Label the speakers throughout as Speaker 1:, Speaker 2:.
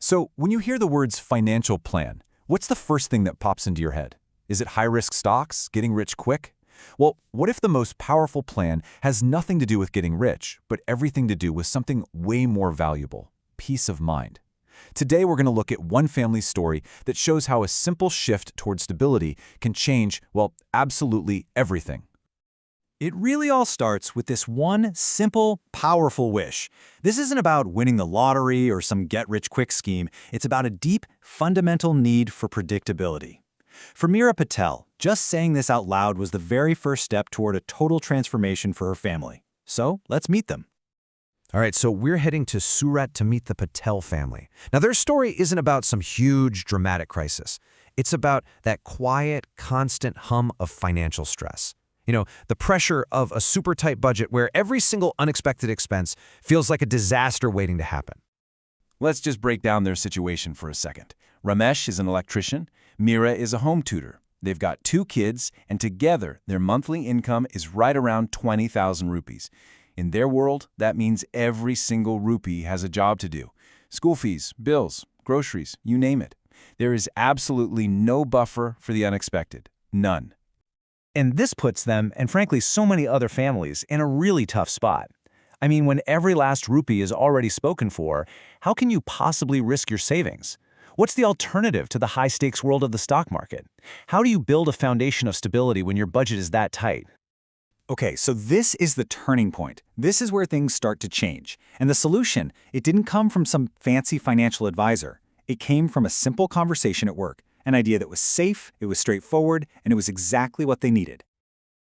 Speaker 1: So, when you hear the words financial plan, what's the first thing that pops into your head? Is it high-risk stocks, getting rich quick? Well, what if the most powerful plan has nothing to do with getting rich, but everything to do with something way more valuable: peace of mind? Today, we're going to look at one family's story that shows how a simple shift toward stability can change, well, absolutely everything.
Speaker 2: It really all starts with this one simple, powerful wish. This isn't about winning the lottery or some get-rich-quick scheme. It's about a deep, fundamental need for predictability. For Meera Patel, just saying this out loud was the very first step toward a total transformation for her family. So, let's meet them.
Speaker 3: All right, so we're heading to Surat to meet the Patel family. Now, their story isn't about some huge, dramatic crisis. It's about that quiet, constant hum of financial stress. You know, the pressure of a super tight budget where every single unexpected expense feels like a disaster waiting to happen.
Speaker 1: Let's just break down their situation for a second. Ramesh is an electrician. Meera is a home tutor. They've got 2 kids, and together their monthly income is right around 20,000 rupees. In their world, that means every single rupee has a job to do. School fees, bills, groceries, you name it. There is absolutely no buffer for the unexpected. None.
Speaker 2: And this puts them, and frankly so many other families, in a really tough spot. I mean, when every last rupee is already spoken for, how can you possibly risk your savings? What's the alternative to the high-stakes world of the stock market? How do you build a foundation of stability when your budget is that tight?
Speaker 4: Okay, so this is the turning point. This is where things start to change. And the solution, it didn't come from some fancy financial advisor. It came from a simple conversation at work. An idea that was safe, it was straightforward, and it was exactly what they needed.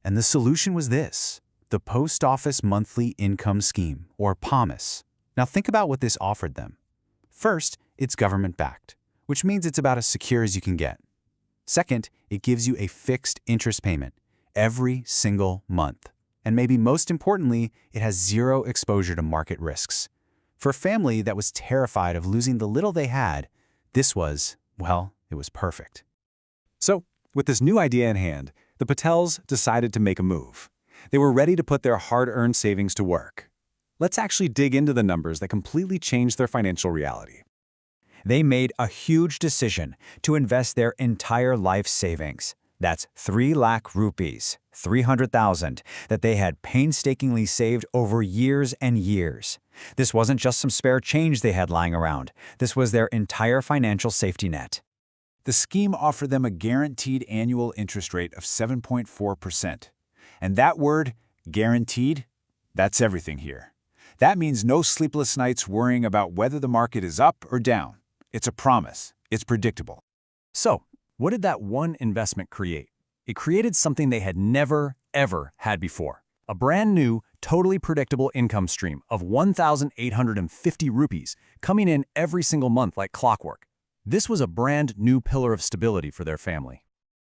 Speaker 5: And the solution was this: the Post Office Monthly Income Scheme, or POMIS. Now think about what this offered them. First, it's government-backed, which means it's about as secure as you can get. Second, it gives you a fixed interest payment every single month. And maybe most importantly, it has zero exposure to market risks. For a family that was terrified of losing the little they had, this was, well, it was perfect.
Speaker 4: So, with this new idea in hand, the Patels decided to make a move. They were ready to put their hard-earned savings to work. Let's actually dig into the numbers that completely changed their financial reality.
Speaker 2: They made a huge decision to invest their entire life savings. That's 3 lakh rupees, 300,000, that they had painstakingly saved over years and years. This wasn't just some spare change they had lying around. This was their entire financial safety net.
Speaker 4: The scheme offered them a guaranteed annual interest rate of 7.4%. And that word, guaranteed, that's everything here. That means no sleepless nights worrying about whether the market is up or down. It's a promise. It's predictable.
Speaker 1: So, what did that one investment create? It created something they had never, ever had before. A brand new, totally predictable income stream of 1,850 rupees coming in every single month like clockwork. This was a brand new pillar of stability for their family.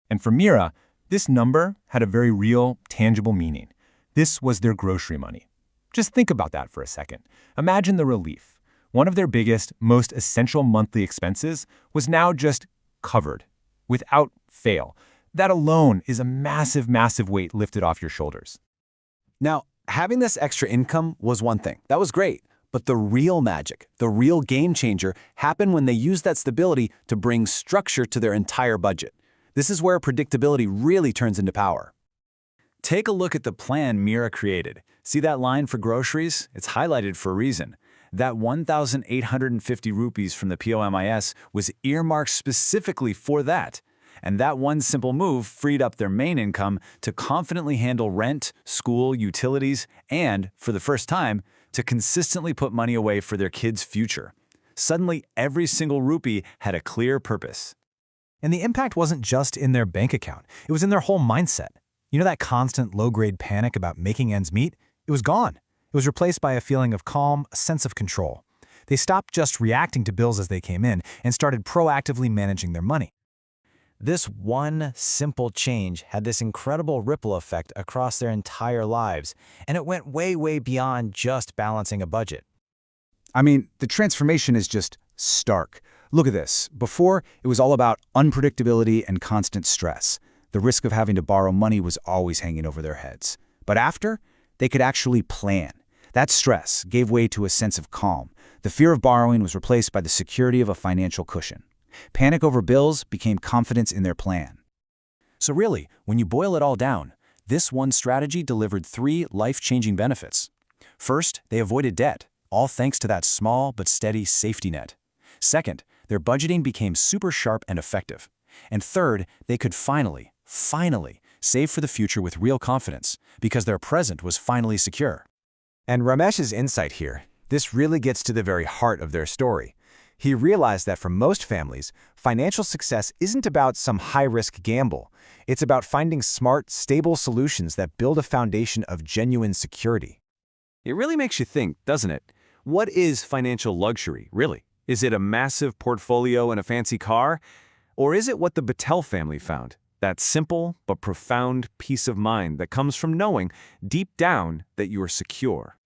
Speaker 6: And for Meera, this number had a very real, tangible meaning. This was their grocery money. Just think about that for a second. Imagine the relief. One of their biggest, most essential monthly expenses was now just covered, without fail. That alone is a massive, massive weight lifted off your shoulders.
Speaker 4: Now, having this extra income was one thing. That was great. But the real magic, the real game changer, happened when they used that stability to bring structure to their entire budget. This is where predictability really turns into power. Take a look at the plan Meera created. See that line for groceries? It's highlighted for a reason. That 1,850 rupees from the POMIS was earmarked specifically for that. And that one simple move freed up their main income to confidently handle rent, school, utilities, and, for the first time, to consistently put money away for their kids' future. Suddenly, every single rupee had a clear purpose.
Speaker 2: And the impact wasn't just in their bank account. It was in their whole mindset. You know that constant low-grade panic about making ends meet? It was gone. It was replaced by a feeling of calm, a sense of control. They stopped just reacting to bills as they came in and started proactively managing their money. This one simple change had this incredible ripple effect across their entire lives, and it went way, way beyond just balancing a budget.
Speaker 4: I mean, the transformation is just stark. Look at this. Before, it was all about unpredictability and constant stress. The risk of having to borrow money was always hanging over their heads. But after, they could actually plan. That stress gave way to a sense of calm. The fear of borrowing was replaced by the security of a financial cushion. Panic over bills became confidence in their plan. So really, when you boil it all down, this one strategy delivered 3 life-changing benefits. First, they avoided debt, all thanks to that small but steady safety net. Second, their budgeting became super sharp and effective. And third, they could finally save for the future with real confidence, because their present was finally secure.
Speaker 2: And Ramesh's insight here, this really gets to the very heart of their story. He realized that for most families, financial success isn't about some high-risk gamble. It's about finding smart, stable solutions that build a foundation of genuine security.
Speaker 7: It really makes you think, doesn't it? What is financial luxury, really? Is it a massive portfolio and a fancy car? Or is it what the Battelle family found? That simple but profound peace of mind that comes from knowing, deep down, that you are secure.